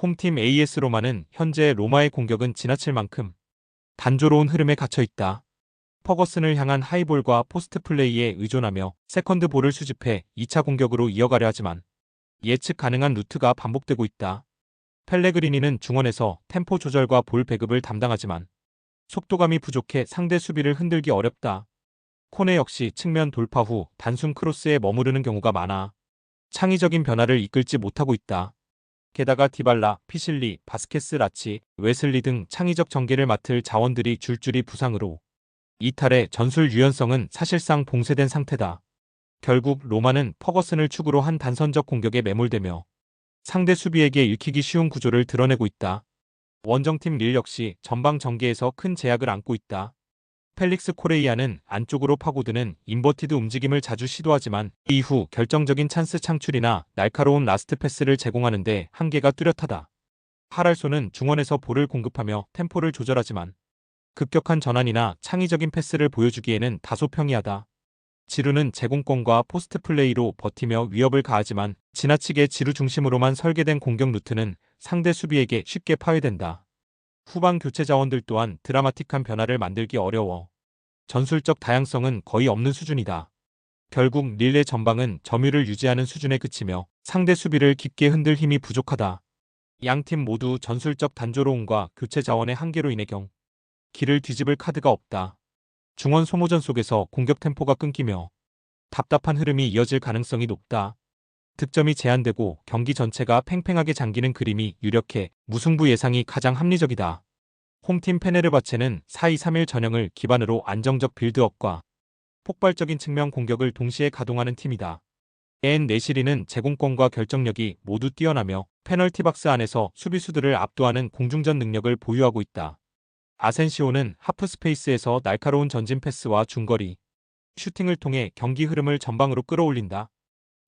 홈팀 AS 로마는 현재 로마의 공격은 지나칠 만큼 단조로운 흐름에 갇혀 있다. 퍼거슨을 향한 하이볼과 포스트 플레이에 의존하며 세컨드 볼을 수집해 2차 공격으로 이어가려 하지만 예측 가능한 루트가 반복되고 있다. 펠레그리니는 중원에서 템포 조절과 볼 배급을 담당하지만 속도감이 부족해 상대 수비를 흔들기 어렵다. 코네 역시 측면 돌파 후 단순 크로스에 머무르는 경우가 많아 창의적인 변화를 이끌지 못하고 있다. 게다가 디발라, 피실리, 바스케스 라치, 웨슬리 등 창의적 전개를 맡을 자원들이 줄줄이 부상으로 이탈의 전술 유연성은 사실상 봉쇄된 상태다. 결국 로마는 퍼거슨을 축으로 한 단선적 공격에 매몰되며 상대 수비에게 읽히기 쉬운 구조를 드러내고 있다. 원정팀 릴 역시 전방 전개에서 큰 제약을 안고 있다. 펠릭스 코레이아는 안쪽으로 파고드는 인버티드 움직임을 자주 시도하지만 이후 결정적인 찬스 창출이나 날카로운 라스트 패스를 제공하는 데 한계가 뚜렷하다. 하랄소는 중원에서 볼을 공급하며 템포를 조절하지만 급격한 전환이나 창의적인 패스를 보여주기에는 다소 평이하다. 지루는 제공권과 포스트 플레이로 버티며 위협을 가하지만 지나치게 지루 중심으로만 설계된 공격 루트는 상대 수비에게 쉽게 파괴된다. 후방 교체 자원들 또한 드라마틱한 변화를 만들기 어려워 전술적 다양성은 거의 없는 수준이다. 결국 릴의 전방은 점유를 유지하는 수준에 그치며 상대 수비를 깊게 흔들 힘이 부족하다. 양팀 모두 전술적 단조로움과 교체 자원의 한계로 인해 길을 뒤집을 카드가 없다. 중원 소모전 속에서 공격 템포가 끊기며 답답한 흐름이 이어질 가능성이 높다. 득점이 제한되고 경기 전체가 팽팽하게 잠기는 그림이 유력해 무승부 예상이 가장 합리적이다. 홈팀 페네르바체는 4-2-3-1 전형을 기반으로 안정적 빌드업과 폭발적인 측면 공격을 동시에 가동하는 팀이다. 엔 네시리는 제공권과 결정력이 모두 뛰어나며 페널티 박스 안에서 수비수들을 압도하는 공중전 능력을 보유하고 있다. 아센시오는 하프 스페이스에서 날카로운 전진 패스와 중거리 슈팅을 통해 경기 흐름을 전방으로 끌어올린다.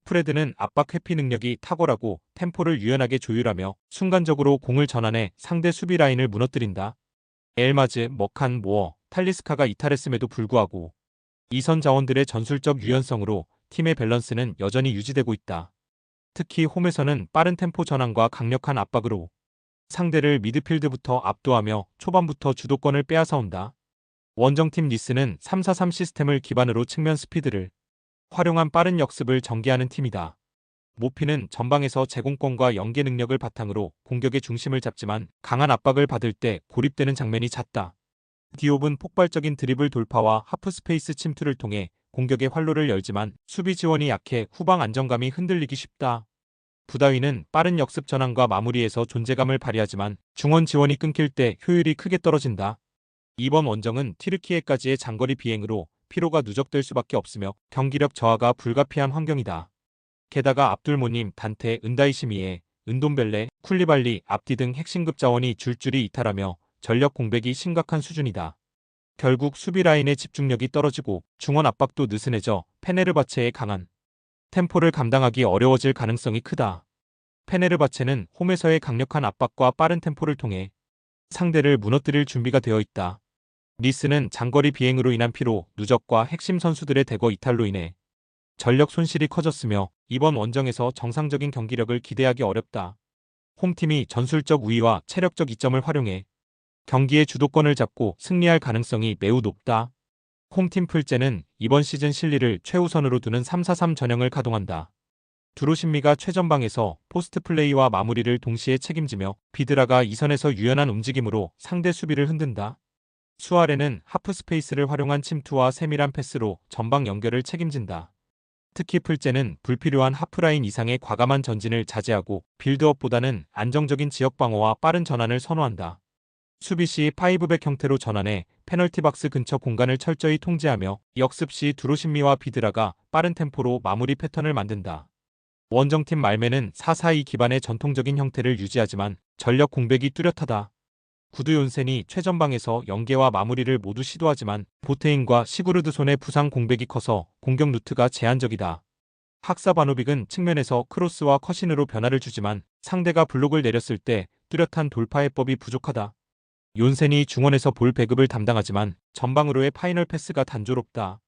프레드는 압박 회피 능력이 탁월하고 템포를 유연하게 조율하며 순간적으로 공을 전환해 상대 수비 라인을 무너뜨린다. 엘마즈, 머칸, 모어, 탈리스카가 이탈했음에도 불구하고 이선 자원들의 전술적 유연성으로 팀의 밸런스는 여전히 유지되고 있다. 특히 홈에서는 빠른 템포 전환과 강력한 압박으로 상대를 미드필드부터 압도하며 초반부터 주도권을 빼앗아온다. 원정팀 니스는 3-4-3 시스템을 기반으로 측면 스피드를 활용한 빠른 역습을 전개하는 팀이다. 모피는 전방에서 제공권과 연계 능력을 바탕으로 공격의 중심을 잡지만 강한 압박을 받을 때 고립되는 장면이 잦다. 디옵은 폭발적인 드리블 돌파와 하프 스페이스 침투를 통해 공격의 활로를 열지만 수비 지원이 약해 후방 안정감이 흔들리기 쉽다. 부다위는 빠른 역습 전환과 마무리에서 존재감을 발휘하지만 중원 지원이 끊길 때 효율이 크게 떨어진다. 이번 원정은 튀르키예까지의 장거리 비행으로 피로가 누적될 수밖에 없으며 경기력 저하가 불가피한 환경이다. 게다가 압둘모님, 단테, 은다이시미에, 은돔벨레, 쿨리발리, 압디 등 핵심급 자원이 줄줄이 이탈하며 전력 공백이 심각한 수준이다. 결국 수비 라인의 집중력이 떨어지고 중원 압박도 느슨해져 페네르바체의 강한 템포를 감당하기 어려워질 가능성이 크다. 페네르바체는 홈에서의 강력한 압박과 빠른 템포를 통해 상대를 무너뜨릴 준비가 되어 있다. 니스는 장거리 비행으로 인한 피로, 누적과 핵심 선수들의 대거 이탈로 인해 전력 손실이 커졌으며 이번 원정에서 정상적인 경기력을 기대하기 어렵다. 홈팀이 전술적 우위와 체력적 이점을 활용해 경기의 주도권을 잡고 승리할 가능성이 매우 높다. 홈팀 풀제는 이번 시즌 실리를 최우선으로 두는 3-4-3 전형을 가동한다. 두로신미가 최전방에서 포스트 플레이와 마무리를 동시에 책임지며 비드라가 이선에서 유연한 움직임으로 상대 수비를 흔든다. 수아레는 하프 스페이스를 활용한 침투와 세밀한 패스로 전방 연결을 책임진다. 특히 풀제는 불필요한 하프라인 이상의 과감한 전진을 자제하고 빌드업보다는 안정적인 지역 방어와 빠른 전환을 선호한다. 수비 시 파이브백 형태로 전환해 페널티 박스 근처 공간을 철저히 통제하며 역습 시 두로신미와 비드라가 빠른 템포로 마무리 패턴을 만든다. 원정팀 말메는 4-4-2 기반의 전통적인 형태를 유지하지만 전력 공백이 뚜렷하다. 구두욘센이 최전방에서 연계와 마무리를 모두 시도하지만 보테인과 시구르드 손의 부상 공백이 커서 공격 루트가 제한적이다. 학사바노빅은 측면에서 크로스와 컷신으로 변화를 주지만 상대가 블록을 내렸을 때 뚜렷한 돌파 해법이 부족하다. 욘센이 중원에서 볼 배급을 담당하지만 전방으로의 파이널 패스가 단조롭다.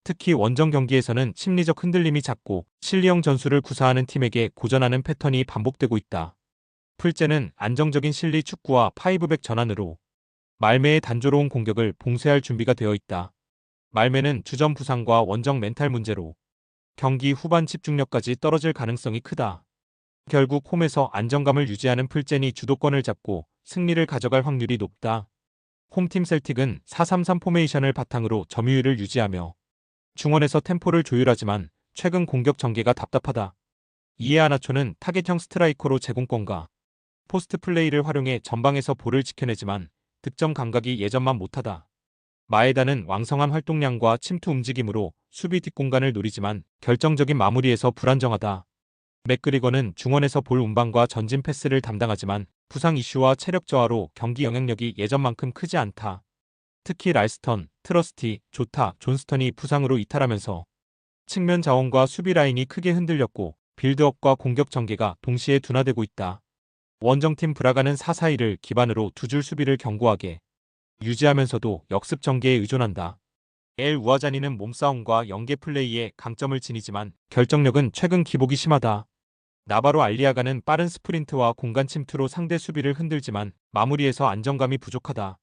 특히 원정 경기에서는 심리적 흔들림이 잦고 실리형 전술을 구사하는 팀에게 고전하는 패턴이 반복되고 있다. 풀제는 안정적인 실리 축구와 파이브백 전환으로 말메의 단조로운 공격을 봉쇄할 준비가 되어 있다. 말메는 주전 부상과 원정 멘탈 문제로 경기 후반 집중력까지 떨어질 가능성이 크다. 결국 홈에서 안정감을 유지하는 풀젠이 주도권을 잡고 승리를 가져갈 확률이 높다. 홈팀 셀틱은 4-3-3 포메이션을 바탕으로 점유율을 유지하며 중원에서 템포를 조율하지만 최근 공격 전개가 답답하다. 이에 아나초는 타겟형 스트라이커로 제공권과 포스트 플레이를 활용해 전방에서 볼을 지켜내지만 득점 감각이 예전만 못하다. 마에다는 왕성한 활동량과 침투 움직임으로 수비 뒷공간을 노리지만 결정적인 마무리에서 불안정하다. 맥그리거는 중원에서 볼 운반과 전진 패스를 담당하지만 부상 이슈와 체력 저하로 경기 영향력이 예전만큼 크지 않다. 특히 랄스턴, 트러스티, 조타, 존스턴이 부상으로 이탈하면서 측면 자원과 수비 라인이 크게 흔들렸고 빌드업과 공격 전개가 동시에 둔화되고 있다. 원정팀 브라가는 4-4-2를 기반으로 두 줄 수비를 견고하게 유지하면서도 역습 전개에 의존한다. 엘 우아자니는 몸싸움과 연계 플레이에 강점을 지니지만 결정력은 최근 기복이 심하다. 나바로 알리아가는 빠른 스프린트와 공간 침투로 상대 수비를 흔들지만 마무리에서 안정감이 부족하다.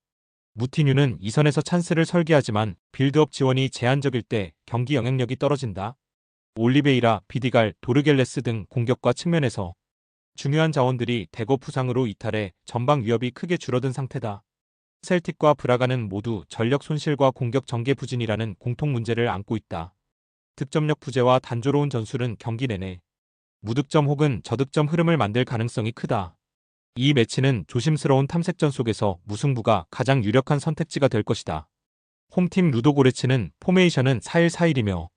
무티뉴는 이선에서 찬스를 설계하지만 빌드업 지원이 제한적일 때 경기 영향력이 떨어진다. 올리베이라, 비디갈, 도르겔레스 등 공격과 측면에서 중요한 자원들이 대거 부상으로 이탈해 전방 위협이 크게 줄어든 상태다. 셀틱과 브라가는 모두 전력 손실과 공격 전개 부진이라는 공통 문제를 안고 있다. 득점력 부재와 단조로운 전술은 경기 내내 무득점 혹은 저득점 흐름을 만들 가능성이 크다. 이 매치는 조심스러운 탐색전 속에서 무승부가 가장 유력한 선택지가 될 것이다. 홈팀 루도고레츠는 포메이션은 4-1-4-1이며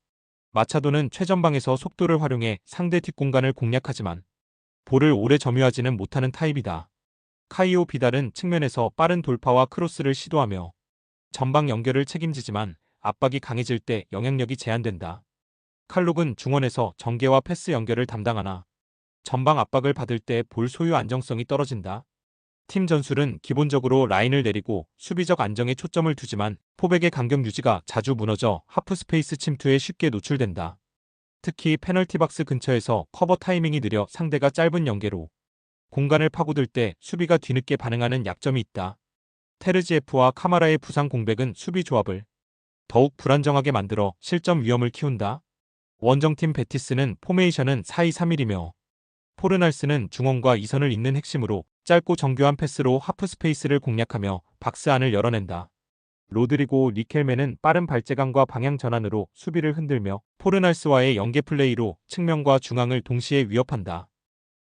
마차도는 최전방에서 속도를 활용해 상대 뒷공간을 공략하지만 볼을 오래 점유하지는 못하는 타입이다. 카이오 비달은 측면에서 빠른 돌파와 크로스를 시도하며 전방 연결을 책임지지만 압박이 강해질 때 영향력이 제한된다. 칼록은 중원에서 전개와 패스 연결을 담당하나 전방 압박을 받을 때 볼 소유 안정성이 떨어진다. 팀 전술은 기본적으로 라인을 내리고 수비적 안정에 초점을 두지만 포백의 간격 유지가 자주 무너져 하프 스페이스 침투에 쉽게 노출된다. 특히 페널티 박스 근처에서 커버 타이밍이 느려 상대가 짧은 연계로 공간을 파고들 때 수비가 뒤늦게 반응하는 약점이 있다. 테르지에프와 카마라의 부상 공백은 수비 조합을 더욱 불안정하게 만들어 실점 위험을 키운다. 원정팀 베티스는 포메이션은 4-2-3-1이며 포르날스는 중원과 이선을 잇는 핵심으로 짧고 정교한 패스로 하프 스페이스를 공략하며 박스 안을 열어낸다. 로드리고 리켈메는 빠른 발재간과 방향 전환으로 수비를 흔들며 포르날스와의 연계 플레이로 측면과 중앙을 동시에 위협한다.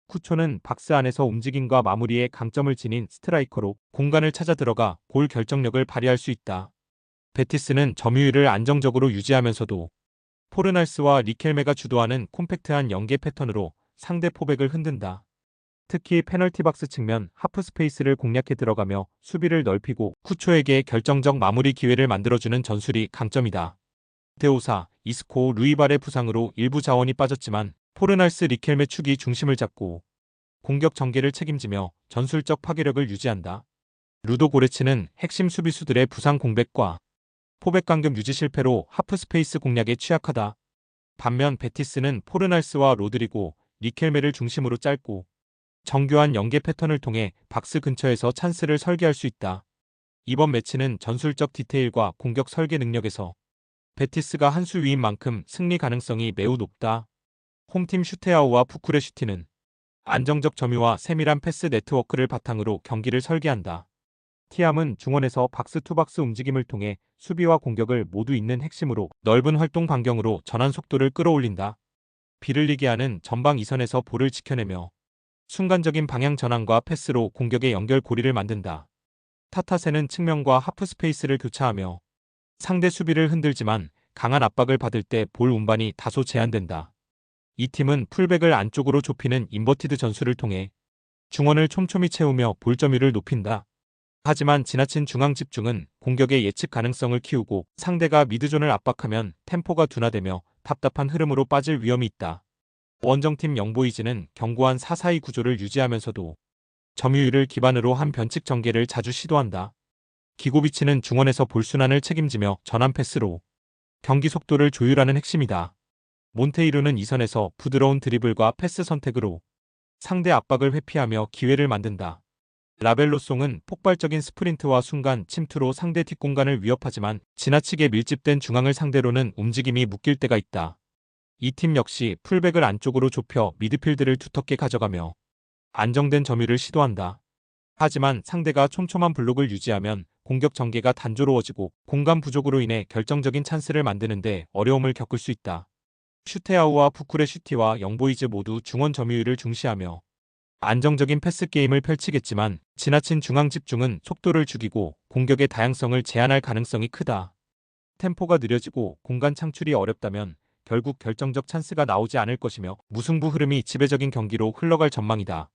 쿠초는 박스 안에서 움직임과 마무리에 강점을 지닌 스트라이커로 공간을 찾아 들어가 골 결정력을 발휘할 수 있다. 베티스는 점유율을 안정적으로 유지하면서도 포르날스와 리켈메가 주도하는 콤팩트한 연계 패턴으로 상대 포백을 흔든다. 특히 페널티 박스 측면 하프 스페이스를 공략해 들어가며 수비를 넓히고 쿠초에게 결정적 마무리 기회를 만들어주는 전술이 강점이다. 데오사, 이스코, 루이발의 부상으로 일부 자원이 빠졌지만 포르날스 리켈메 축이 중심을 잡고 공격 전개를 책임지며 전술적 파괴력을 유지한다. 루도 고레츠는 핵심 수비수들의 부상 공백과 포백 간격 유지 실패로 하프 스페이스 공략에 취약하다. 반면 베티스는 포르날스와 로드리고, 리켈메를 중심으로 짧고 정교한 연계 패턴을 통해 박스 근처에서 찬스를 설계할 수 있다. 이번 매치는 전술적 디테일과 공격 설계 능력에서 베티스가 한 수 위인 만큼 승리 가능성이 매우 높다. 홈팀 슈테아우와 부쿠레슈티는 안정적 점유와 세밀한 패스 네트워크를 바탕으로 경기를 설계한다. 티암은 중원에서 박스 투 박스 움직임을 통해 수비와 공격을 모두 잇는 핵심으로 넓은 활동 반경으로 전환 속도를 끌어올린다. 비를리기아는 전방 이선에서 볼을 지켜내며 순간적인 방향 전환과 패스로 공격의 연결 고리를 만든다. 타타세는 측면과 하프 스페이스를 교차하며 상대 수비를 흔들지만 강한 압박을 받을 때 볼 운반이 다소 제한된다. 이 팀은 풀백을 안쪽으로 좁히는 인버티드 전술을 통해 중원을 촘촘히 채우며 볼 점유율을 높인다. 하지만 지나친 중앙 집중은 공격의 예측 가능성을 키우고 상대가 미드존을 압박하면 템포가 둔화되며 답답한 흐름으로 빠질 위험이 있다. 원정팀 영보이즈는 견고한 4-4-2 구조를 유지하면서도 점유율을 기반으로 한 변칙 전개를 자주 시도한다. 기고비치는 중원에서 볼순환을 책임지며 전환 패스로 경기 속도를 조율하는 핵심이다. 몬테이루는 이선에서 부드러운 드리블과 패스 선택으로 상대 압박을 회피하며 기회를 만든다. 라벨로송은 폭발적인 스프린트와 순간 침투로 상대 뒷공간을 위협하지만 지나치게 밀집된 중앙을 상대로는 움직임이 묶일 때가 있다. 이 팀 역시 풀백을 안쪽으로 좁혀 미드필드를 두텁게 가져가며 안정된 점유를 시도한다. 하지만 상대가 촘촘한 블록을 유지하면 공격 전개가 단조로워지고 공간 부족으로 인해 결정적인 찬스를 만드는데 어려움을 겪을 수 있다. 슈테아우와 부쿠레슈티와 영보이즈 모두 중원 점유율을 중시하며 안정적인 패스 게임을 펼치겠지만 지나친 중앙 집중은 속도를 죽이고 공격의 다양성을 제한할 가능성이 크다. 템포가 느려지고 공간 창출이 어렵다면 결국 결정적 찬스가 나오지 않을 것이며 무승부 흐름이 지배적인 경기로 흘러갈 전망이다.